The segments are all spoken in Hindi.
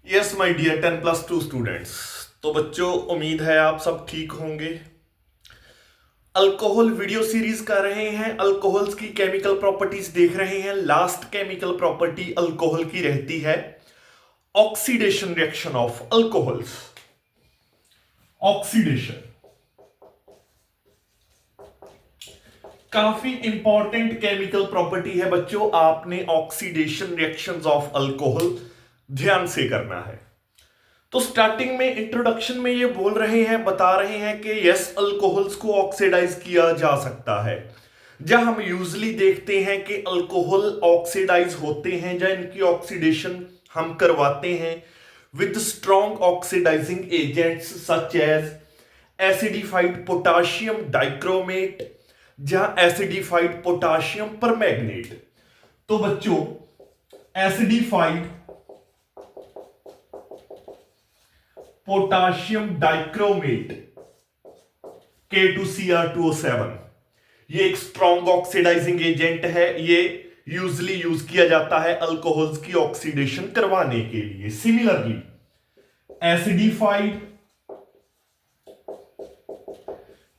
Yes my dear 10+2 students. तो बच्चों, उम्मीद है आप सब ठीक होंगे। अल्कोहल वीडियो सीरीज कर रहे हैं, अल्कोहल्स की केमिकल प्रॉपर्टीज देख रहे हैं। लास्ट केमिकल प्रॉपर्टी अल्कोहल की रहती है oxidation reaction of alcohols. Oxidation काफी इंपॉर्टेंट केमिकल प्रॉपर्टी है बच्चों। आपने ऑक्सीडेशन रिएक्शंस ऑफ अल्कोहल ध्यान से करना है। तो स्टार्टिंग में इंट्रोडक्शन में ये बोल रहे हैं, बता रहे हैं कि यस, अल्कोहल्स को ऑक्सीडाइज किया जा सकता है। जहां हम यूजली देखते हैं कि अल्कोहल ऑक्सीडाइज होते हैं, जहां इनकी ऑक्सीडेशन हम करवाते हैं with strong oxidizing agents such as acidified potassium dichromate, जहां एसिडिफाइड पोटाशियम परमैंगनेट। तो बच्चों, एसिडिफाइड पोटाशियम डाइक्रोमेट K2Cr2O7 ये एक स्ट्रॉन्ग ऑक्सीडाइजिंग एजेंट है। ये यूजली यूज किया जाता है अल्कोहल्स की ऑक्सीडेशन करवाने के लिए। Similarly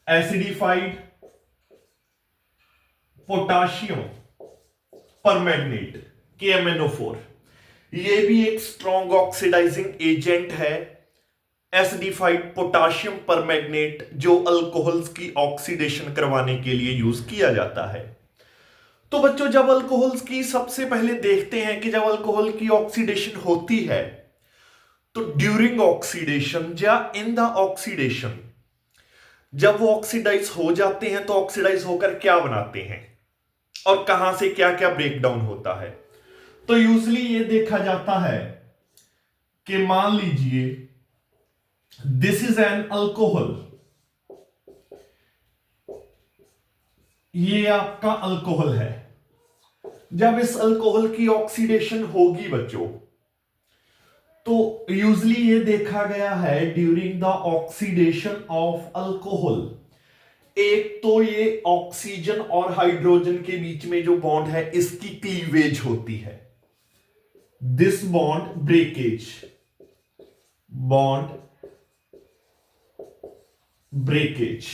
acidified potassium permanganate KMnO4 ये भी एक स्ट्रॉन्ग ऑक्सीडाइजिंग एजेंट है। एसिडिफाइड पोटाशियम परमैंगनेट जो अल्कोहल्स की ऑक्सीडेशन करवाने के लिए यूज किया जाता है। तो बच्चों, जब अल्कोहल्स की सबसे पहले देखते हैं कि जब अल्कोहल की ऑक्सीडेशन होती है तो ड्यूरिंग ऑक्सीडेशन या इन द ऑक्सीडेशन, जब वो ऑक्सीडाइज हो जाते हैं तो ऑक्सीडाइज होकर क्या बनाते हैं और कहां से क्या क्या ब्रेकडाउन होता है। तो यूजली ये देखा जाता है कि मान लीजिए दिस इज एन अल्कोहल, ये आपका अल्कोहल है। जब इस अल्कोहल की ऑक्सीडेशन होगी बच्चों, तो यूजली ये देखा गया है during the oxidation of alcohol, एक तो ये ऑक्सीजन और हाइड्रोजन के बीच में जो बॉन्ड है इसकी क्लीवेज होती है, this bond breakage, bond breakage.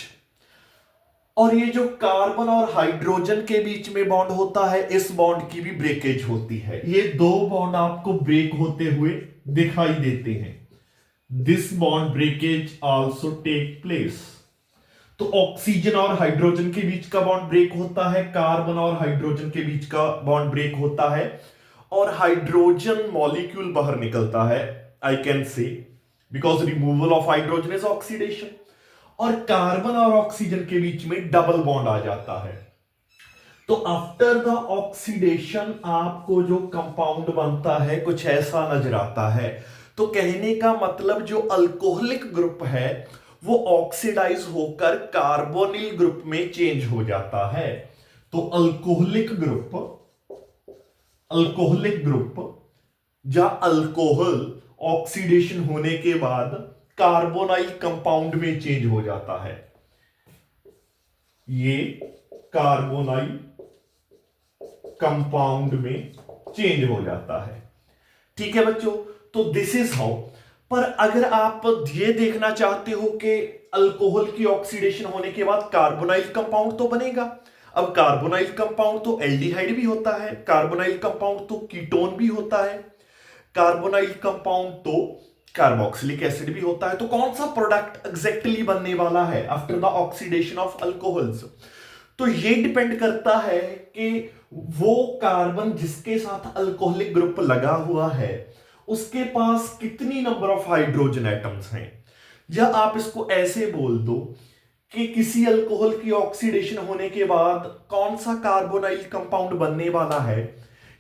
और ये जो कार्बन और हाइड्रोजन के बीच में बॉन्ड होता है, इस बॉन्ड की भी ब्रेकेज होती है। ये दो बॉन्ड आपको ब्रेक होते हुए दिखाई देते हैं। This bond breakage also take place. तो ऑक्सीजन और हाइड्रोजन के बीच का बॉन्ड ब्रेक होता है, कार्बन और हाइड्रोजन के बीच का बॉन्ड ब्रेक होता है, और हाइड्रोजन मॉलिक्यूल बाहर निकलता है। I can say because removal of hydrogen is oxidation. और कार्बन और ऑक्सीजन के बीच में डबल बॉन्ड आ जाता है। तो आफ्टर द ऑक्सीडेशन आपको जो कंपाउंड बनता है कुछ ऐसा नजर आता है। तो कहने का मतलब जो अल्कोहलिक ग्रुप है वो ऑक्सीडाइज होकर कार्बोनिल ग्रुप में चेंज हो जाता है। तो अल्कोहलिक ग्रुप या अल्कोहल ऑक्सीडेशन होने के बाद कार्बोनाइल कंपाउंड में चेंज हो जाता है। ये कार्बोनाइल कंपाउंड में चेंज हो जाता है। ठीक है बच्चों, तो दिस इज हाउ। पर अगर आप ये देखना चाहते हो कि अल्कोहल की ऑक्सीडेशन होने के बाद कार्बोनाइल कंपाउंड तो बनेगा। अब कार्बोनाइल कंपाउंड तो एल्डिहाइड भी होता है, कार्बोनाइल कंपाउंड तो कीटोन भी होता है, कार्बोनाइल कंपाउंड तो कार्बोक्सिलिक एसिड भी होता है। तो कौन सा प्रोडक्ट एग्जैक्टली बनने वाला है after the oxidation of alcohols? तो ये डिपेंड करता है कि वो कार्बन जिसके साथ अल्कोहलिक ग्रुप लगा हुआ है उसके पास कितनी नंबर ऑफ हाइड्रोजन एटम्स हैं। या आप इसको ऐसे बोल दो कि किसी अल्कोहल की ऑक्सीडेशन होने के बाद कौन सा कार्बोनाइल कंपाउंड बनने वाला है,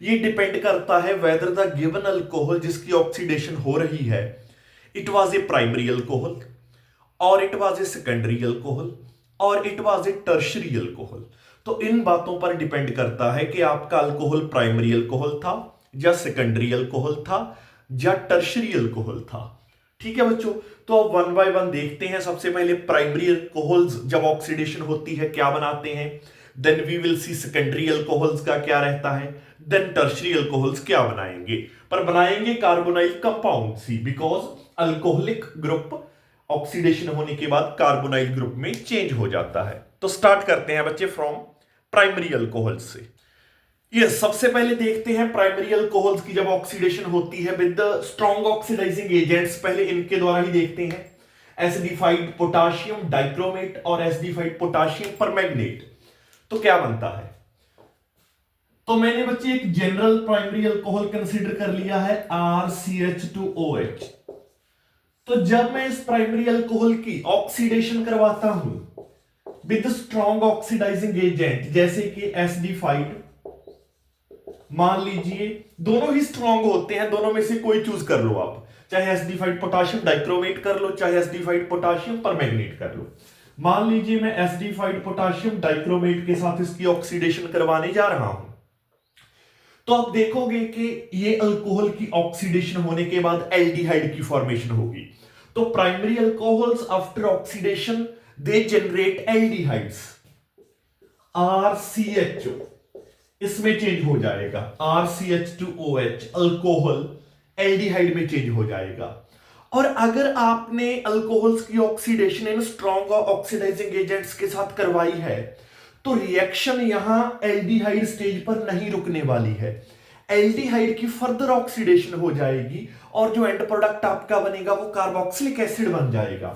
ये डिपेंड करता है वेदर द गिवन अल्कोहल जिसकी ऑक्सीडेशन हो रही है it was a primary alcohol और it was a secondary alcohol और it was a tertiary alcohol. तो इन बातों पर डिपेंड करता है कि आपका अल्कोहल प्राइमरी अल्कोहल था या सेकेंडरी अल्कोहल था या टर्शरी अल्कोहल था। ठीक है बच्चों, तो अब वन बाय वन देखते हैं। सबसे पहले प्राइमरी अल्कोहल्स जब ऑक्सीडेशन होती है क्या बनाते हैं, then we will see secondary alcohols का क्या रहता है, देन टर्शरी अल्कोहल्स क्या बनाएंगे। पर बनाएंगे carbonyl compound C, because alcoholic group oxidation होने के बाद कार्बोनाइल ग्रुप में चेंज हो जाता है। तो स्टार्ट करते हैं बच्चे फ्रॉम प्राइमरी अल्कोहल से। यस, सबसे पहले देखते हैं प्राइमरी अल्कोहल्स की जब ऑक्सीडेशन होती है विद स्ट्रॉन्ग ऑक्सीडाइजिंग एजेंट्स, पहले इनके द्वारा ही देखते हैं। एसिडिफाइड पोटाशियम डाइक्रोमेट और एसिडिफाइड पोटाशियम परमैंगनेट। तो क्या बनता है? तो मैंने बच्चे एक जनरल प्राइमरी अल्कोहल कंसीडर कर लिया है RCH2OH। तो जब मैं इस प्राइमरी अल्कोहल की ऑक्सीडेशन करवाता हूं विद स्ट्रॉन्ग ऑक्सीडाइजिंग एजेंट जैसे कि एसिडिफाइड, मान लीजिए दोनों ही स्ट्रॉन्ग होते हैं, दोनों में से कोई चूज कर लो आप, चाहे एसिडिफाइड पोटाशियम डाइक्रोमेट कर लो, चाहे एसिडिफाइड पोटाशियम परमैंगनेट कर लो। मान लीजिए मैं एसिडिफाइड पोटाशियम डाइक्रोमेट के साथ इसकी ऑक्सीडेशन करवाने जा रहा हूं, तो आप देखोगे कि ये अल्कोहल की ऑक्सीडेशन होने के बाद एल्डिहाइड की फॉर्मेशन होगी। तो primary alcohols after oxidation they generate aldehydes, RCHO इसमें चेंज हो जाएगा, RCH2OH अल्कोहल एल्डिहाइड में चेंज हो जाएगा। और अगर आपने अल्कोहल्स की oxidation in strong oxidizing agents के साथ करवाई है तो रिएक्शन यहां एल्डिहाइड स्टेज पर नहीं रुकने वाली है, एल्डिहाइड की फर्दर ऑक्सीडेशन हो जाएगी और जो एंड प्रोडक्ट आपका बनेगा वो कार्बोक्सिलिक एसिड बन जाएगा।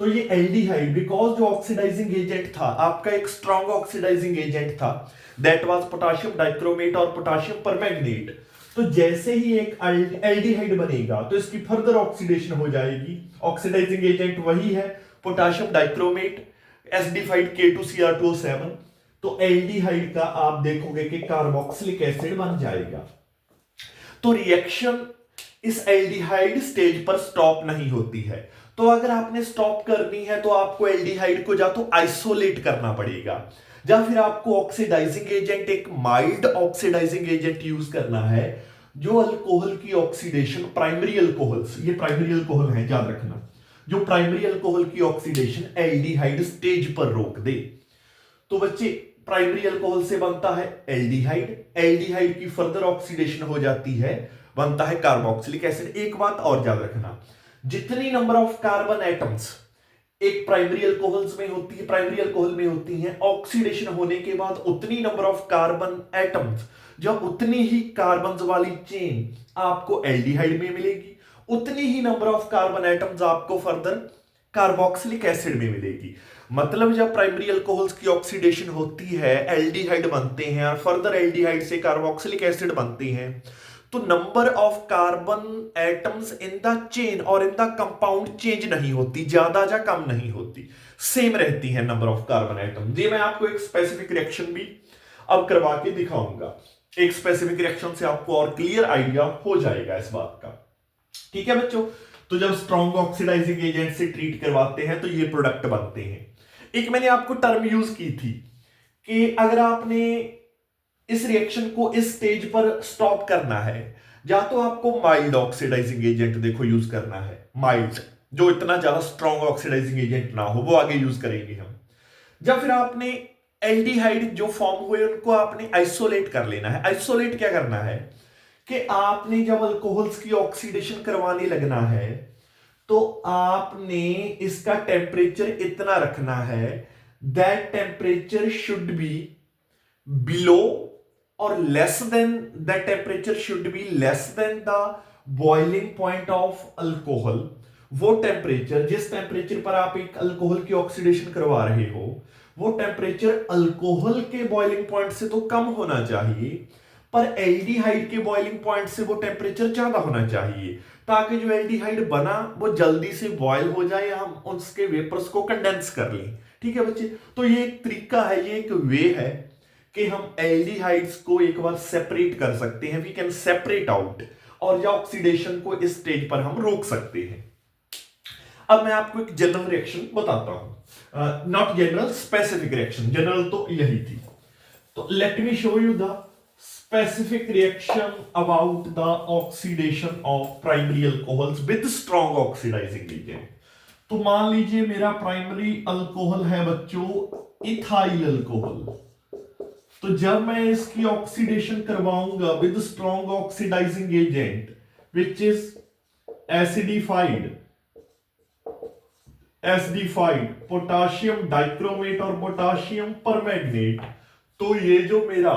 तो ये एल्डिहाइड, बिकॉज जो ऑक्सीडाइजिंग एजेंट था आपका एक स्ट्रॉन्ग ऑक्सीडाइजिंग एजेंट था, दैट वाज पोटाशियम डाइक्रोमेट और पोटाशियम परमैंगनेट। तो जैसे ही एक एल्डिहाइड बनेगा तो इसकी फर्दर ऑक्सीडेशन हो जाएगी, ऑक्सीडाइजिंग एजेंट वही है पोटाशियम डाइक्रोमेट, एसिडिफाइड K2Cr2O7। तो एल्डिहाइड का आप देखोगे कि कार्बोक्सिलिक एसिड बन जाएगा। तो रिएक्शन इस एल्डिहाइड स्टेज पर स्टॉप नहीं होती है। तो अगर आपने स्टॉप करनी है तो आपको एल्डिहाइड को या तो आइसोलेट करना पड़ेगा या फिर आपको ऑक्सीडाइजिंग एजेंट, एक माइल्ड ऑक्सीडाइजिंग एजेंट यूज करना है जो अल्कोहल की ऑक्सीडेशन, प्राइमरी अल्कोहल्स, ये प्राइमरी अल्कोहल है याद रखना, जो प्राइमरी अल्कोहल की ऑक्सीडेशन एल्डिहाइड स्टेज पर रोक दे। तो बच्चे प्राइमरी अल्कोहल से बनता है एल्डिहाइड, एल्डिहाइड की फर्दर ऑक्सीडेशन हो जाती है, बनता है कार्बोक्सिलिक एसिड। एक बात और याद रखना, जितनी नंबर ऑफ कार्बन एटम्स एक प्राइमरी अल्कोहल्स में होती है, प्राइमरी अल्कोहल में होती है, ऑक्सीडेशन होने के बाद उतनी नंबर ऑफ कार्बन एटम्स, जब उतनी ही कार्बन वाली चेन आपको एल्डिहाइड में मिलेगी, उतनी ही नंबर ऑफ कार्बन एटम्स आपको फर्दर कार्बोक्सिलिक एसिड में मिलेगी। मतलब जब प्राइमरी अल्कोहल्स की ऑक्सीडेशन होती है, एल्डिहाइड बनते हैं और फर्दर एल्डिहाइड से कार्बोक्सिलिक एसिड बनते हैं, तो number of carbon atoms in the chain और इन द कंपाउंड चेंज नहीं होती, ज्यादा या कम नहीं होती, सेम रहती है नंबर ऑफ कार्बन एटम। ये मैं आपको एक स्पेसिफिक रिएक्शन भी अब करवा के दिखाऊंगा, एक स्पेसिफिक रिएक्शन से आपको और क्लियर आइडिया हो जाएगा इस बात का। ठीक है बच्चों, तो जब स्ट्रॉन्ग ऑक्सीडाइजिंग एजेंट से ट्रीट करवाते हैं तो ये प्रोडक्ट बनते हैं। एक मैंने आपको टर्म यूज की थी कि अगर आपने इस रिएक्शन को इस स्टेज पर स्टॉप करना है, या तो आपको माइल्ड ऑक्सीडाइजिंग एजेंट देखो यूज करना है, माइल्ड जो इतना ज्यादा स्ट्रॉन्ग ऑक्सीडाइजिंग एजेंट ना हो, वो आगे यूज करेंगे हम। या फिर आपने एल्डिहाइड जो फॉर्म हुए उनको आपने आइसोलेट कर लेना है। आइसोलेट क्या करना है कि आपने जब अल्कोहल्स की ऑक्सीडेशन करवाने लगना है तो आपने इसका टेम्परेचर इतना रखना है, that temperature should be below और less than, that temperature should be less than the boiling point of alcohol. वो टेम्परेचर, जिस टेम्परेचर पर आप एक अल्कोहल की ऑक्सीडेशन करवा रहे हो, वो टेम्परेचर अल्कोहल के बॉइलिंग पॉइंट से तो कम होना चाहिए, पर एल्डिहाइड के बॉइलिंग पॉइंट से वो टेम्परेचर ज्यादा होना चाहिए, ताकि जो एल्डिहाइड बना वो जल्दी से बॉयल हो जाए, हम उसके वेपर्स को कंडेंस कर लें। ठीक है बच्चे, तो ये एक तरीका है, ये एक वे है कि हम एल्डिहाइड्स को एक बार सेपरेट कर सकते हैं, वी कैन सेपरेट आउट, और या ऑक्सीडेशन को इस स्टेज पर हम रोक सकते हैं। अब मैं आपको एक जनरल रिएक्शन बताता हूं, not general, specific reaction, general तो यही थी। तो let me show you the specific reaction about the oxidation of primary alcohols with strong oxidizing agent। तो मान लीजिए मेरा प्राइमरी अल्कोहल है बच्चों इथाइल अल्कोहल। तो जब मैं इसकी ऑक्सीडेशन करवाऊंगा with strong oxidising agent which is acidified potassium dichromate और पोटाशियम परमैंगनेट। तो ये जो मेरा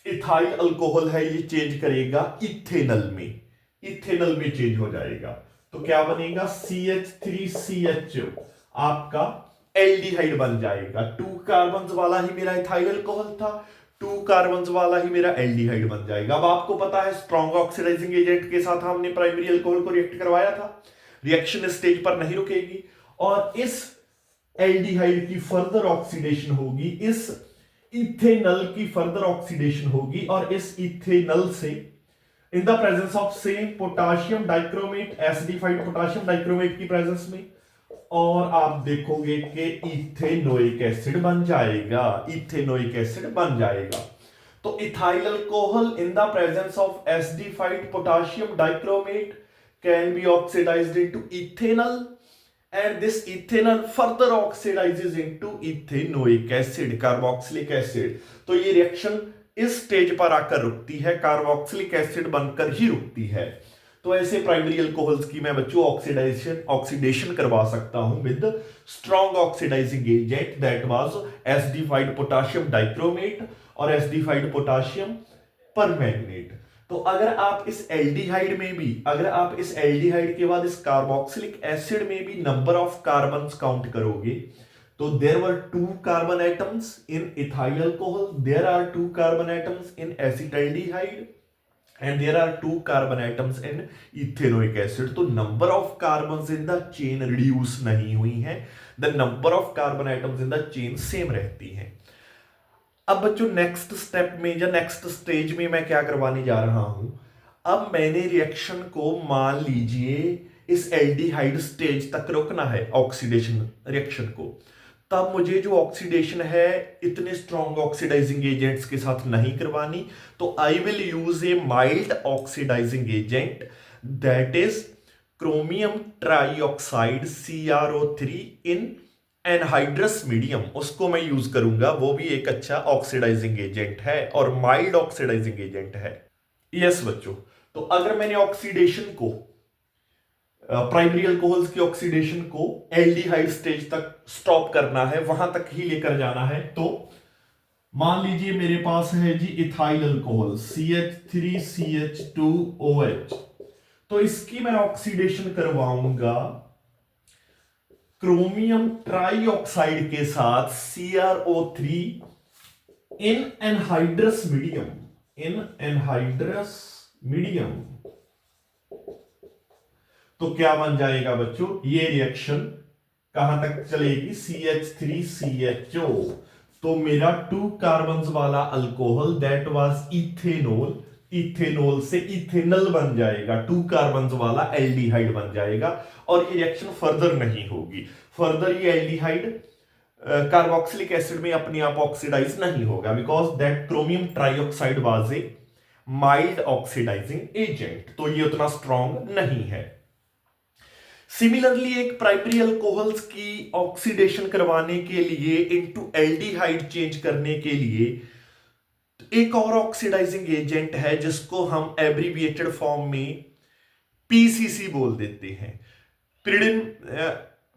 इथाइल अल्कोहल है ये चेंज करेगा इथेनल में चेंज हो जाएगा। तो क्या बनेगा, CH3CHO आपका एल्डिहाइड बन जाएगा। 2 कार्बन वाला ही मेरा इथाइल अल्कोहल था, 2 कार्बन वाला ही मेरा एल्डिहाइड बन जाएगा। अब आपको पता है स्ट्रॉन्ग ऑक्सीडाइजिंग एजेंट के साथ हमने प्राइमरी अल्कोहल को रिएक्ट करवाया था, रिएक्शन स्टेज पर नहीं रुकेगी और इस एल्डिहाइड की फर्दर ऑक्सीडेशन होगी, इस इथेनल की फर्दर ऑक्सीडेशन होगी और इस इथेनल से इन the presence of same potassium dichromate, acidified potassium dichromate की प्रेजेंस में, और आप देखोगे कि इथेनोइक एसिड बन जाएगा। तो ethyl alcohol in the presence of acidified potassium dichromate can be oxidized into ethanal and this ethanol further oxidizes into ethanoic acid, carboxylic acid. तो ये रिएक्शन इस स्टेज पर आकर रुकती है, कार्बोक्सिलिक एसिड बनकर ही रुकती है। तो ऐसे प्राइमरी अल्कोहल्स की मैं बच्चों ऑक्सीडेशन करवा सकता हूं with strong oxidising agent that was acidified potassium dichromate और एसिडिफाइड पोटाशियम परमैंगनेट। तो अगर आप इस एल्डिहाइड के बाद इस कार्बोक्सिलिक एसिड में भी नंबर ऑफ कार्बन्स काउंट करोगे तो there were 2 carbon atoms in ethyl alcohol, there are 2 carbon atoms in acetaldehyde and there are 2 carbon atoms in ethanoic acid. तो number of carbons in the chain reduce नहीं हुई है, the number of carbon atoms in the chain same रहती है। अब बच्चों नेक्स्ट स्टेप में या नेक्स्ट स्टेज में मैं क्या करवाने जा रहा हूं, अब मैंने रिएक्शन को मान लीजिए इस एल्डिहाइड स्टेज तक रोकना है ऑक्सीडेशन रिएक्शन को, तब मुझे जो ऑक्सीडेशन है इतने स्ट्रॉन्ग ऑक्सीडाइजिंग एजेंट्स के साथ नहीं करवानी। तो I will use a mild oxidising agent that is chromium trioxide CrO3 in anhydrous medium, उसको मैं यूज करूंगा। वो भी एक अच्छा ऑक्सीडाइजिंग एजेंट है और माइल्ड ऑक्सीडाइजिंग एजेंट है। यस बच्चों, तो अगर मैंने ऑक्सीडेशन को प्राइमरी अल्कोहल्स की ऑक्सीडेशन को एल्डिहाइड स्टेज तक स्टॉप करना है, वहां तक ही लेकर जाना है, तो मान लीजिए मेरे पास है जी इथाइल अल्कोहल CH3CH2OH। तो इसकी मैं ऑक्सीडेशन करवाऊंगा क्रोमियम ट्राईऑक्साइड के साथ CrO3 इन एनहाइड्रस मीडियम। तो क्या बन जाएगा बच्चों, ये रिएक्शन कहां तक चलेगी, CH3CHO। तो मेरा 2 कार्बन्स वाला अल्कोहल दैट वाज इथेनॉल से इथेनल बन जाएगा, 2 कार्बन्स वाला एल्डिहाइड बन जाएगा और ये रिएक्शन फर्दर नहीं होगी। फर्दर ये एल्डिहाइड कार्बोक्सिलिक एसिड में अपने आप ऑक्सीडाइज नहीं होगा because that chromium trioxide was a mild oxidising agent, तो ये उतना स्ट्रॉन्ग नहीं है। सिमिलरली एक प्राइमरी अल्कोहल्स की ऑक्सीडेशन करवाने के लिए इनटू एल्डिहाइड चेंज करने के लिए एक और ऑक्सीडाइजिंग एजेंट है जिसको हम एब्रीविएटेड फॉर्म में PCC बोल देते हैं,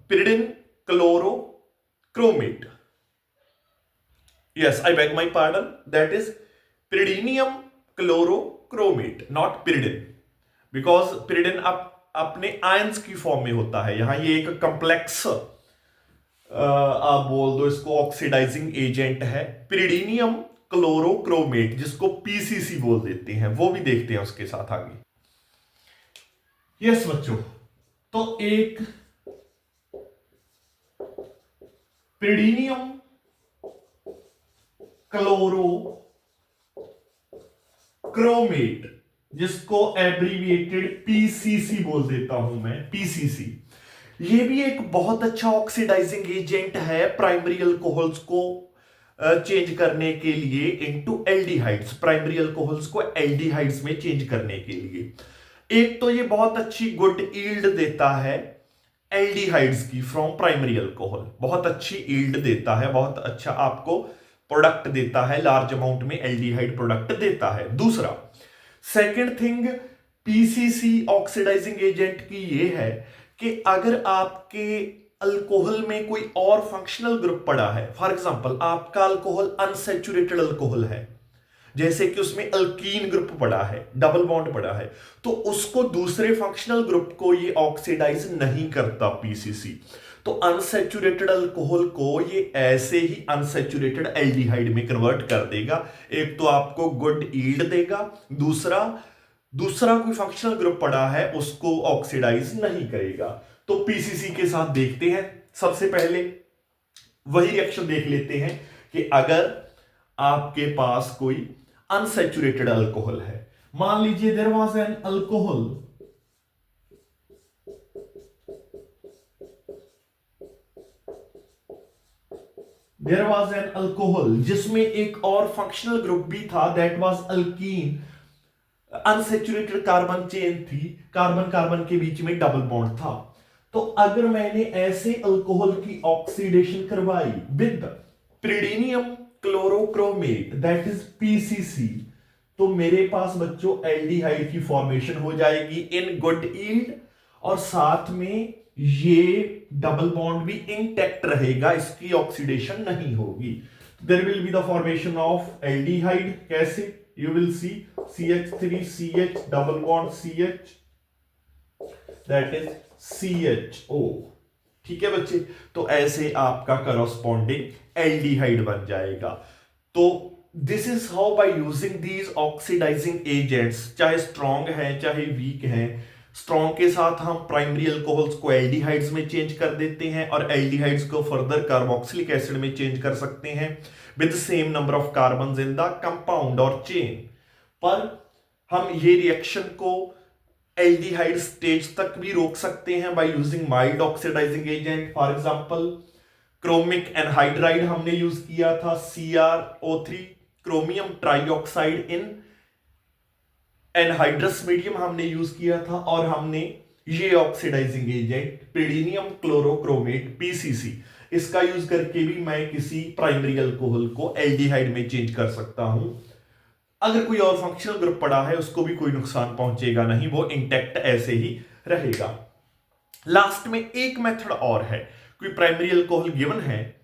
pyridine chlorochromate. Yes, I beg my pardon, that is pyridinium chlorochromate, not pyridine, because pyridine अपने आयंस की फॉर्म में होता है। यहां ये एक कंप्लेक्स आप बोल दो इसको ऑक्सीडाइजिंग एजेंट है, पिरिडीनियम क्लोरोक्रोमेट, जिसको PCC बोल देते हैं, वो भी देखते हैं उसके साथ आगे। यस बच्चों, तो एक पिरिडीनियम क्लोरोक्रोमेट जिसको एब्रीविएटेड PCC बोल देता हूं मैं, PCC, ये भी एक बहुत अच्छा ऑक्सीडाइजिंग एजेंट है प्राइमरी अल्कोहल्स को चेंज करने के लिए इनटू एल्डिहाइड्स, प्राइमरी अल्कोहल्स को एल्डिहाइड्स में चेंज करने के लिए। एक तो ये बहुत अच्छी गुड ईल्ड देता है एल्डिहाइड्स की फ्रॉम प्राइमरी अल्कोहल, बहुत अच्छी ईल्ड देता है, बहुत अच्छा आपको प्रोडक्ट देता है, लार्ज अमाउंट में एल्डिहाइड प्रोडक्ट देता है। दूसरा, second thing, PCC oxidizing agent की ये है कि अगर आपके अल्कोहल में कोई और फंक्शनल ग्रुप पड़ा है, फॉर एग्जांपल आपका अल्कोहल अनसैचुरेटेड अल्कोहल है, जैसे कि उसमें अल्कीन ग्रुप पड़ा है, डबल बॉन्ड पड़ा है, तो उसको दूसरे फंक्शनल ग्रुप को ये ऑक्सीडाइज नहीं करता पीसीसी। तो अनसैचुरेटेड अल्कोहल को ये ऐसे ही अनसैचुरेटेड एल्डिहाइड में कन्वर्ट कर देगा। एक तो आपको गुड ईल्ड देगा, दूसरा कोई फंक्शनल ग्रुप पड़ा है उसको ऑक्सीडाइज नहीं करेगा। तो पीसीसी के साथ देखते हैं, सबसे पहले वही रिएक्शन देख लेते हैं कि अगर आपके पास कोई अनसैचुरेटेड अल्कोहल है, मान लीजिए देयर वाज एन अल्कोहल, जिसमें एक और फंक्शनल ग्रुप भी था, that was alkyne, unsaturated carbon chain थी, कार्बन कार्बन के बीच में डबल बॉन्ड था। तो अगर मैंने ऐसे अल्कोहल की ऑक्सीडेशन करवाई with pyridinium chlorochromate that is PCC, तो मेरे पास बच्चों एल्डिहाइड की फॉर्मेशन हो जाएगी इन गुड ईल्ड, और साथ में ये डबल बॉन्ड भी इंटैक्ट रहेगा, इसकी ऑक्सीडेशन नहीं होगी। There will be the formation of aldehyde. कैसे? You will see CH3CH double bond CH, that is CHO। ठीक है बच्चे, तो ऐसे आपका करस्पॉन्डिंग एल्डिहाइड बन जाएगा। तो this is how by using these oxidizing agents, चाहे स्ट्रॉन्ग है चाहे वीक है, स्ट्रॉन्ग के साथ हम प्राइमरी अल्कोहल्स को एल्डिहाइड्स में चेंज कर देते हैं और एल्डिहाइड्स को फर्दर कार्बोक्सिलिक एसिड में चेंज कर सकते हैं with same number of carbon in the compound और चेन। पर हम ये रिएक्शन को एल्डिहाइड स्टेज तक भी रोक सकते हैं by using mild oxidising agent. For example chromic anhydride हमने यूज किया था, CrO3, chromium trioxide in anhydrous medium हमने यूज किया था, और हमने ये oxidizing agent pyridinium chlorochromate PCC, इसका यूज करके भी मैं किसी प्राइमरी अल्कोहल को एल्डिहाइड में चेंज कर सकता हूं। अगर कोई और फंक्शनल ग्रुप पड़ा है उसको भी कोई नुकसान पहुंचेगा नहीं, वो इंटैक्ट ऐसे ही रहेगा। लास्ट में एक मेथड और है, कोई प्राइमरी अल्कोहल गिवन है,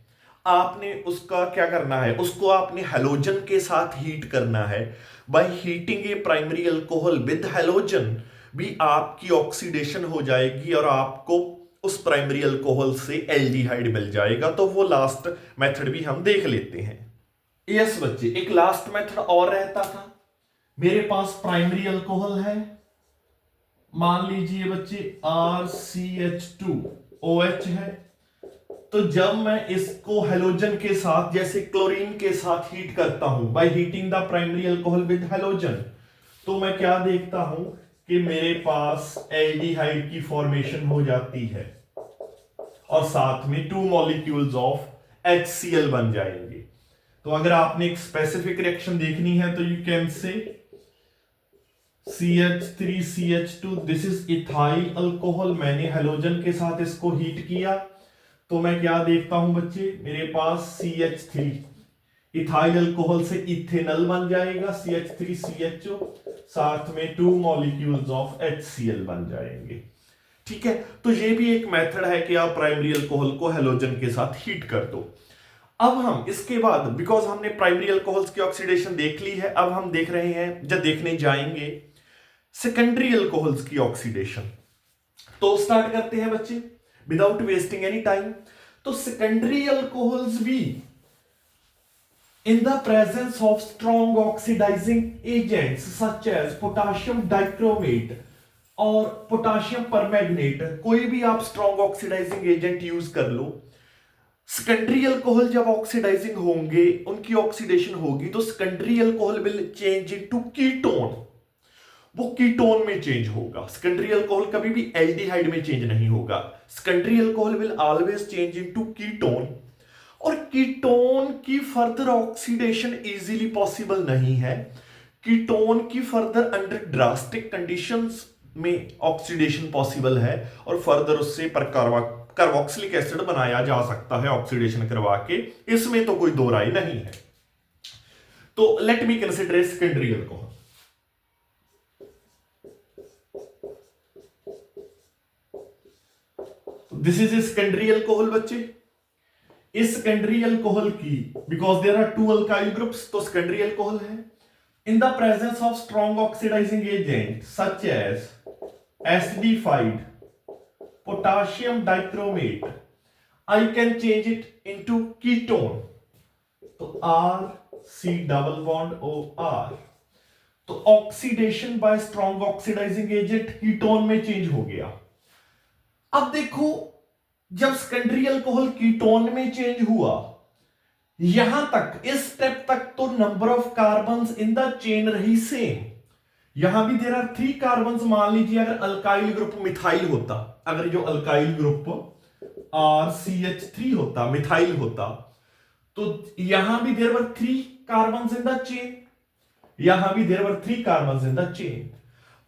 आपने उसका क्या करना है, उसको आपने हैलोजन के साथ हीट करना है। By heating a primary alcohol with halogen भी आपकी ऑक्सीडेशन हो जाएगी और आपको उस प्राइमरी अल्कोहल से एल्डिहाइड मिल जाएगा। तो वो लास्ट मेथड भी हम देख लेते हैं। यस बच्चे, एक लास्ट मेथड और रहता था। मेरे पास प्राइमरी अल्कोहल है, मान लीजिए बच्चे RCH2OH है, तो जब मैं इसको हैलोजन के साथ जैसे क्लोरीन के साथ हीट करता हूं by heating the primary alcohol with halogen, तो मैं क्या देखता हूं कि मेरे पास एल्डिहाइड की फॉर्मेशन हो जाती है और साथ में 2 मॉलिक्यूल्स ऑफ HCl बन जाएंगे। तो अगर आपने एक स्पेसिफिक रिएक्शन देखनी है तो you can say CH3CH2, this is ethyl alcohol, मैंने हैलोजन के साथ इसको हीट किया, तो मैं क्या देखता हूं बच्चे, मेरे पास CH3 इथाइल अल्कोहल से इथेनॉल बन जाएगा CH3CHO, साथ में 2 मॉलिक्यूल्स ऑफ HCl बन जाएंगे। ठीक है, तो ये भी एक मेथड है कि आप प्राइमरी अल्कोहल को हैलोजन के साथ हीट कर दो। अब हम इसके बाद, बिकॉज हमने प्राइमरी अल्कोहल्स की ऑक्सीडेशन देख ली है, अब हम देख रहे हैं जब देखने जाएंगे सेकेंडरी अल्कोहल्स की ऑक्सीडेशन। तो स्टार्ट करते हैं बच्चे विदाउट वेस्टिंग एनी टाइम। तो सेकेंडरी अल्कोहल्स भी in the presence of strong oxidizing agents such as potassium dichromate और potassium permanganate, कोई भी आप strong oxidizing agent यूज कर लो, सेकेंडरी अल्कोहल जब ऑक्सीडाइजिंग होंगे, उनकी ऑक्सीडेशन होगी, तो secondary alcohol will change into ketone, वो कीटोन में चेंज होगा। सेकेंडरी अल्कोहल कभी भी एल्डिहाइड में चेंज नहीं होगा, secondary alcohol will always change into ketone, और कीटोन की फर्दर ऑक्सीडेशन इजीली पॉसिबल नहीं है। कीटोन की फर्दर अंडर ड्रास्टिक कंडीशंस में ऑक्सीडेशन पॉसिबल है और फर्दर उससे पर कार्बोक्सिलिक एसिड बनाया जा सकता है ऑक्सीडेशन करवा के, इसमें तो कोई दो राय नहीं है। तो let me consider secondary alcohol. This is secondary alcohol बच्चे। इस सेकेंडरी अल्कोहल की, because there are two alkyl groups, तो सेकेंडरी अल्कोहल है। In the presence of strong oxidising agent such as acidified potassium dichromate, I can change it into ketone. तो R C double bond O R, तो oxidation by strong oxidising agent ketone में चेंज हो गया। अब देखो, जब सेकेंडरी अल्कोहल कीटोन में चेंज हुआ, यहां तक, इस स्टेप तक तो number of carbons in the chain रही सेम। यहां भी देयर आर 3 कार्बन्स। मान लीजिए अगर अल्काइल ग्रुप मिथाइल होता, अगर जो अल्काइल ग्रुप RCH3 होता, मिथाइल होता, तो यहां भी there were 3 carbons in the chain, यहां भी there were 3 carbons in the chain.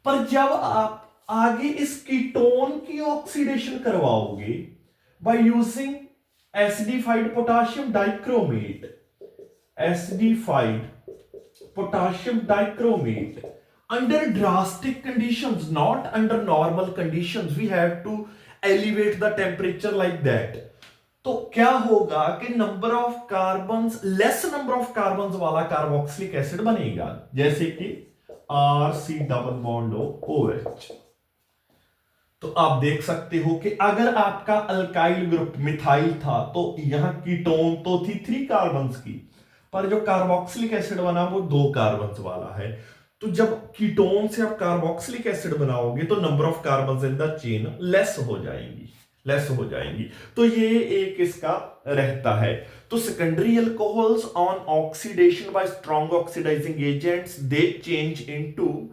पर जब आप आगे इस कीटोन की ऑक्सीडेशन करवाओगे by using acidified potassium dichromate, acidified potassium dichromate under drastic conditions, not under normal conditions, we have to elevate the temperature like that, तो क्या होगा कि number of carbons, less number of carbons वाला कार्बोक्सिलिक एसिड बनेगा, जैसे कि RC डबल बॉन्ड OH। तो आप देख सकते हो कि अगर आपका अल्काइल ग्रुप मिथाइल था तो यहां कीटोन तो थी 3 कार्बन्स की, पर जो कार्बोक्सिलिक एसिड बना वो 2 कार्बन्स वाला है। तो जब कीटोन से आप कार्बोक्सिलिक एसिड बनाओगे तो number of carbons in the chain less हो जाएंगी। तो ये एक इसका रहता है। तो secondary alcohols on oxidation by strong oxidizing agents they change into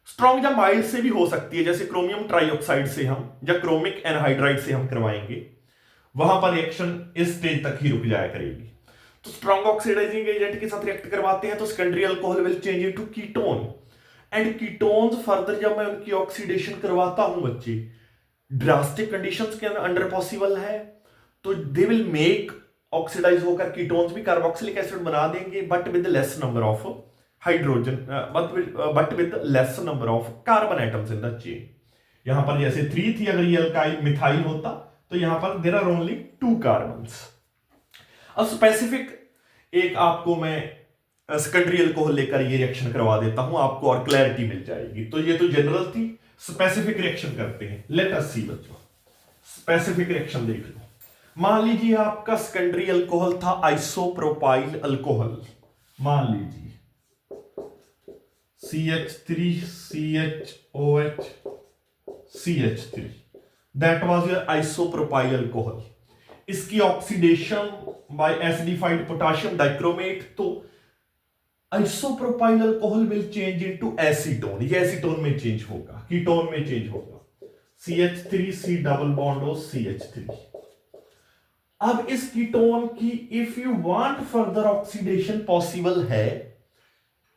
strong, या माइल्ड से भी हो सकती है, जैसे क्रोमियम ट्राइऑक्साइड से हम या क्रोमिक एनहाइड्राइड से हम करवाएंगे, वहां पर रिएक्शन इस स्टेज तक ही रुक जाया करेगी। तो स्ट्रॉन्ग ऑक्सीडाइजिंग एजेंट के साथ रिएक्ट करवाते हैं तो secondary alcohol will change into ketone, and ketones further जब मैं उनकी ऑक्सीडेशन करवाता हूं बच्चे, ड्रास्टिक कंडीशंस के अंडर पॉसिबल है, तो दे विल मेक ऑक्सीडाइज होकर कीटोन्स भी कार्बोक्सिलिक एसिड बना देंगे, but with less number of hydrogen, but with less number of carbon atoms in the chain. यहां पर जैसे 3 थी, अगर ये अल्काइल मिथाइल होता तो यहां पर देयर आर ओनली 2 कार्बन्स। अब स्पेसिफिक एक आपको मैं सेकेंडरी अल्कोहल लेकर ये रिएक्शन करवा देता हूं, आपको और क्लैरिटी मिल जाएगी। तो ये तो जनरल थी, स्पेसिफिक रिएक्शन करते हैं। लेट अस सी बच्चों, स्पेसिफिक रिएक्शन देख लो। मान लीजिए आपका सेकेंडरी अल्कोहल था आइसोप्रोपाइल अल्कोहल, मान लीजिए CH3CHOH CH3, that was your isopropyl alcohol. इसकी oxidation by acidified potassium dichromate, तो isopropyl alcohol will change into acetone, ये एसीटोन में चेंज होगा, कीटोन में चेंज होगा, CH3C double bond O CH3। अब इस कीटोन की if you want further oxidation possible है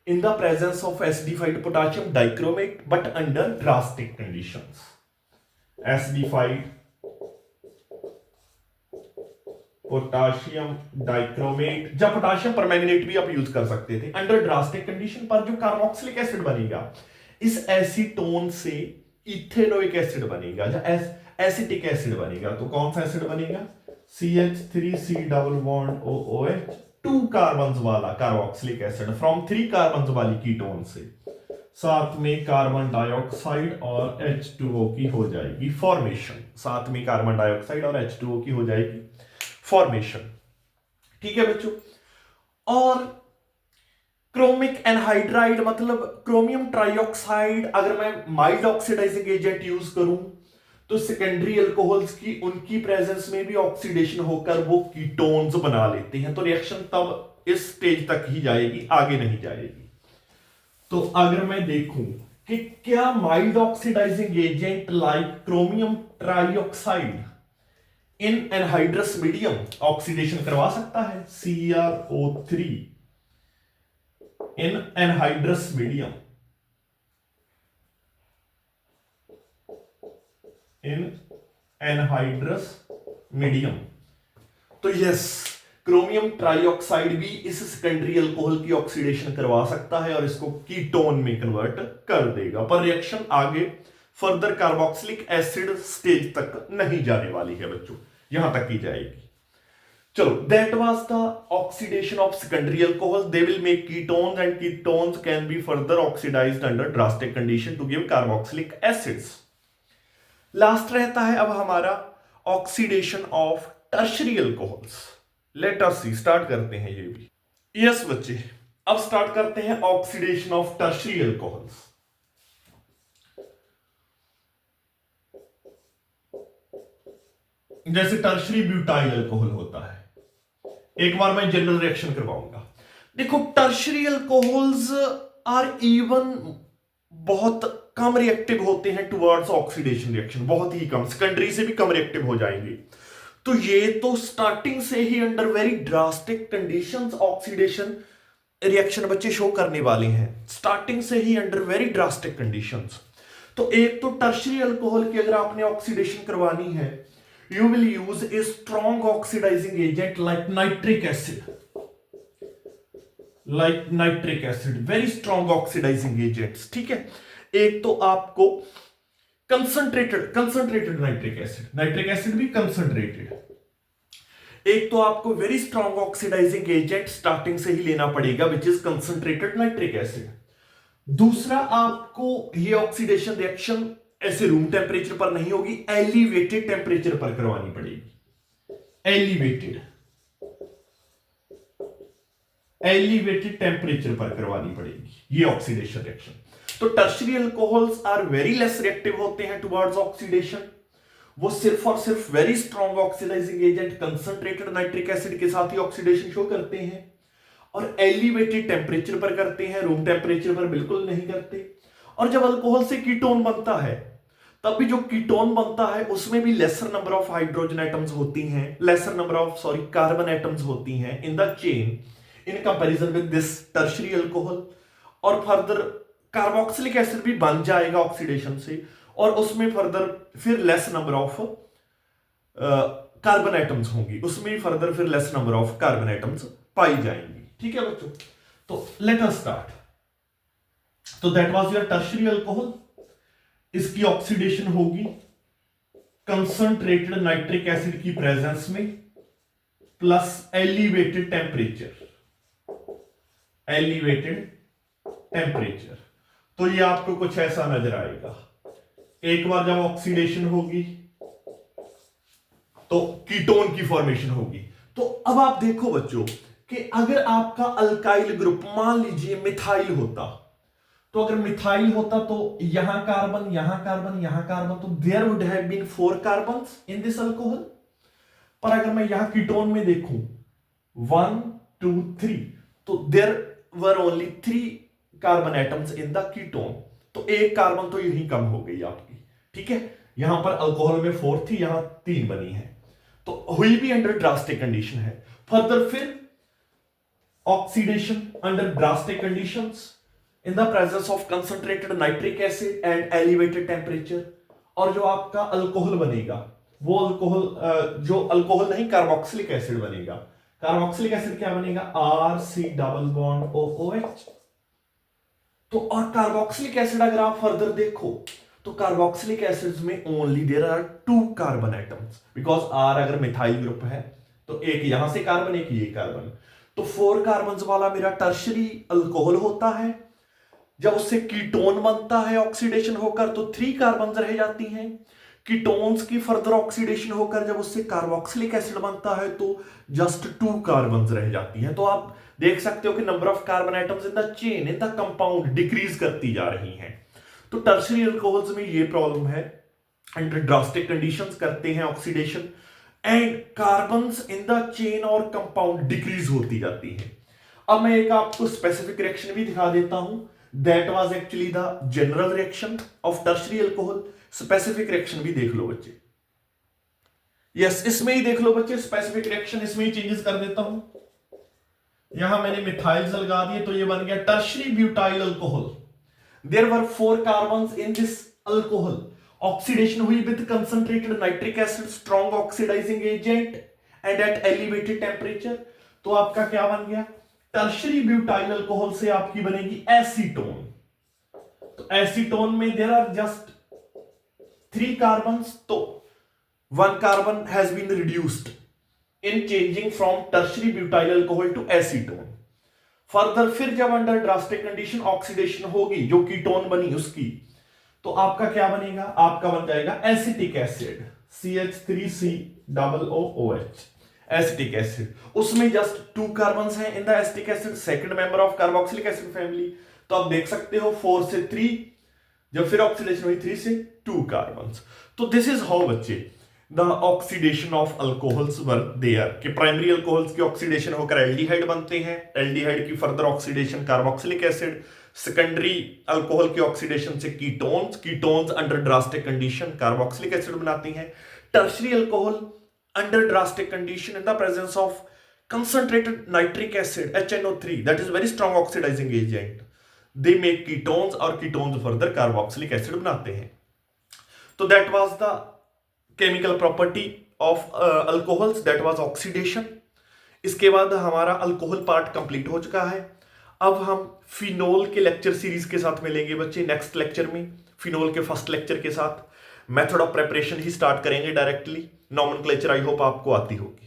in the presence of acidified potassium dichromate, but under drastic conditions. Acidified potassium dichromate, जब पोटाशियम परमैंगनेट भी आप यूज कर सकते थे, अंडर ड्रास्टिक कंडीशन पर जो कार्बोक्सिलिक एसिड बनेगा, इस एसीटोन से इथेनोइक एसिड बनेगा, या एसिटिक एसिड बनेगा। तो कौन सा एसिड बनेगा? CH3C double bond OOH, 2 carbons वाला कार्बोक्सिलिक एसिड फ्रॉम 3 कार्बन्स वाली कीटोन से, साथ में कार्बन डाइऑक्साइड और H2O की हो जाएगी फॉर्मेशन, साथ में कार्बन डाइऑक्साइड और H2O की हो जाएगी फॉर्मेशन। ठीक है बच्चों। और क्रोमिक एनहाइड्राइड मतलब क्रोमियम ट्राइऑक्साइड, अगर मैं माइल्ड ऑक्सीडाइजिंग एजेंट यूज करूं तो सेकेंडरी अल्कोहल्स की उनकी प्रेजेंस में भी ऑक्सीडेशन होकर वो कीटोन्स बना लेते हैं, तो रिएक्शन तब इस स्टेज तक ही जाएगी, आगे नहीं जाएगी। तो अगर मैं देखूं कि क्या mild oxidising agent like chromium trioxide in anhydrous medium oxidation करवा सकता है, CrO3 in anhydrous medium, in anhydrous medium, तो यस, क्रोमियम ट्राइऑक्साइड भी इस सेकेंडरी अल्कोहल की ऑक्सीडेशन करवा सकता है और इसको कीटोन में कन्वर्ट कर देगा, पर रिएक्शन आगे फर्दर कार्बोक्सिलिक एसिड स्टेज तक नहीं जाने वाली है बच्चों, यहां तक की जाएगी। चलो, that was the oxidation of secondary alcohol. They will make ketones and ketones can be further oxidized under drastic condition to give carboxylic acids. Last रहता है अब हमारा oxidation of tertiary alcohols. Let us see, start करते हैं ये भी। यस बच्चे, अब स्टार्ट करते हैं ऑक्सीडेशन ऑफ टर्शरी अल्कोहल्स। जैसे टर्शरी ब्यूटाइल अल्कोहल होता है, एक बार मैं जनरल रिएक्शन करवाऊंगा। देखो, टर्शरी अल्कोहल्स आर इवन बहुत कम रिएक्टिव होते हैं टुवर्ड्स ऑक्सीडेशन रिएक्शन, बहुत ही कम, सेकेंडरी से भी कम रिएक्टिव हो जाएंगे। तो ये तो स्टार्टिंग से ही under very drastic conditions oxidation reaction बच्चे शो करने वाले हैं, स्टार्टिंग से ही अंडर वेरी ड्रास्टिक कंडीशंस। तो एक तो टर्शरी अल्कोहल की अगर आपने ऑक्सीडेशन करवानी है, you will use a strong oxidizing agent like nitric acid, very strong oxidizing agents। ठीक है, एक तो आपको कंसंट्रेटेड नाइट्रिक एसिड भी कंसंट्रेटेड, एक तो आपको very strong oxidising agent starting से ही लेना पड़ेगा which is concentrated nitric acid. दूसरा, आपको ये ऑक्सीडेशन रिएक्शन ऐसे रूम टेम्परेचर पर नहीं होगी, एलिवेटेड टेम्परेचर पर करवानी पड़ेगी। एलिवेटेड टेम्परेचर पर करवानी पड़ेगी ये ऑक्सीडेशन रिएक्शन। तो tertiary alcohols are very less reactive होते हैं टुवर्ड्स ऑक्सीडेशन, वो सिर्फ और सिर्फ very strong oxidising agent concentrated nitric acid के साथ ही ऑक्सीडेशन शो करते हैं और एलिवेटेड टेम्परेचर पर करते हैं, रूम टेम्परेचर पर बिल्कुल नहीं करते। और जब अल्कोहल से कीटोन बनता है, तब भी जो कीटोन बनता है उसमें भी lesser number of hydrogen atoms होती हैं, lesser number of carbon atoms होती हैं in the chain in comparison with this tertiary alcohol. और फर्दर कार्बोक्सिलिक एसिड भी बन जाएगा ऑक्सीडेशन से, और उसमें फर्दर फिर less number of carbon atoms होंगी, उसमें भी फर्दर फिर less number of carbon atoms पाई जाएंगी। ठीक है बच्चों, तो लेट अस स्टार्ट। तो that was your tertiary alcohol, इसकी ऑक्सीडेशन होगी कंसंट्रेटेड नाइट्रिक एसिड की प्रेजेंस में प्लस एलिवेटेड टेम्परेचर। तो ये आपको कुछ ऐसा नजर आएगा। एक बार जब ऑक्सीडेशन होगी तो कीटोन की फॉर्मेशन होगी। तो अब आप देखो बच्चों कि अगर आपका अल्काइल ग्रुप मान लीजिए मिथाइल होता, तो अगर मिथाइल होता तो यहां कार्बन, यहां कार्बन, यहां कार्बन, तो there would have been 4 carbons in this alcohol. पर अगर मैं यहां कीटोन में देखूं 1 2 3, तो there were only 3 carbon atoms in the ketone. तो एक कार्बन तो यही कम हो गई आपकी। ठीक है, यहां पर अल्कोहल में 4 थी, यहां 3 बनी है, तो हुई भी अंडर ड्रास्टिक कंडीशन है। फर्दर फिर oxidation under drastic conditions in the presence of concentrated nitric acid and elevated temperature। और जो आपका अल्कोहल बनेगा वो अल्कोहल जो अल्कोहल नहीं कार्बोक्सिलिक एसिड बनेगा। कार्बोक्सिलिक एसिड क्या बनेगा? RC double bond OH। तो और कार्बोक्सिलिक एसिड अगर आप फर्दर देखो तो कार्बोक्सिलिक एसिड्स में only there are 2 carbon atoms, because R अगर मिथाइल ग्रुप है तो एक यहां से कार्बन, एक ये कार्बन, तो 4 कार्बन वाला मेरा टर्शरी अल्कोहल होता है। जब उससे कीटोन बनता है ऑक्सीडेशन होकर तो 3 कार्बन रह जाती हैं। कीटोन्स की फर्दर ऑक्सीडेशन होकर जब उससे कार्बोक्सिलिक एसिड बनता है तो जस्ट 2 कार्बन रह जाती हैं। तो आप देख सकते हो कि number of carbon atoms in the chain in the compound decrease करती जा रही हैं। तो टर्शरी अल्कोहल्स में ये प्रॉब्लम है, अंडर ड्रास्टिक कंडीशंस करते हैं oxidation and carbons in the chain और कंपाउंड डिक्रीज होती जाती है। अब मैं एक आपको स्पेसिफिक रिएक्शन भी दिखा देता हूं। That was actually the general reaction of tertiary alcohol। Specific reaction भी देख लो बच्चे। Yes, इसमें ही देख लो बच्चे specific reaction, इसमें ही चेंजेस कर देता हूं। यहां मैंने मिथाइल्स लगा दिए तो ये बन गया tertiary butyl alcohol। There were 4 carbons in this alcohol। Oxidation हुई with concentrated nitric acid, strong oxidizing agent and at elevated temperature। तो आपका क्या बन गया? टर्शरी ब्यूटाइल अल्कोहल से आपकी बनेगी एसीटोन। तो एसीटोन में देयर आर जस्ट 3 कार्बन्स, तो 1 carbon has been reduced in changing from tertiary butyl alcohol to acetone. Further फिर जब अंडर ड्रास्टिक कंडीशन ऑक्सीडेशन होगी, जो कीटोन बनी उसकी, तो आपका क्या बनेगा, आपका बन जाएगा acetic acid, CH3COOH, acetic acid. उसमें जस्ट 2 कार्बन हैं in the acetic acid, second member of carboxylic acid family. तो आप देख सकते हो 4 से 3, जब फिर ऑक्सीडेशन हुई 3 से 2 कार्बन। तो दिस इज हाउ बच्चे the oxidation of alcohols work there, कि प्राइमरी अल्कोहल्स की ऑक्सीडेशन होकर एल्डिहाइड बनते हैं, एल्डिहाइड की further oxidation carboxylic acid, secondary alcohol की ऑक्सीडेशन से ketones, ketones under drastic condition carboxylic acid बनाती हैं, tertiary alcohol under drastic condition in the presence of concentrated nitric acid HNO3, that is very strong oxidizing agent, they make ketones और ketones further carboxylic acid बनाते हैं। तो that was the chemical property of alcohols, that was oxidation। इसके बाद हमारा अल्कोहल पार्ट कंप्लीट हो चुका है। अब हम फिनोल के लेक्चर सीरीज के साथ मिलेंगे बच्चे नेक्स्ट लेक्चर में, फिनोल के फर्स्ट लेक्चर के साथ। Method of preparation he start करेंगे डायरेक्टली। नॉमेनक्लेचर आई होप आपको आती होगी।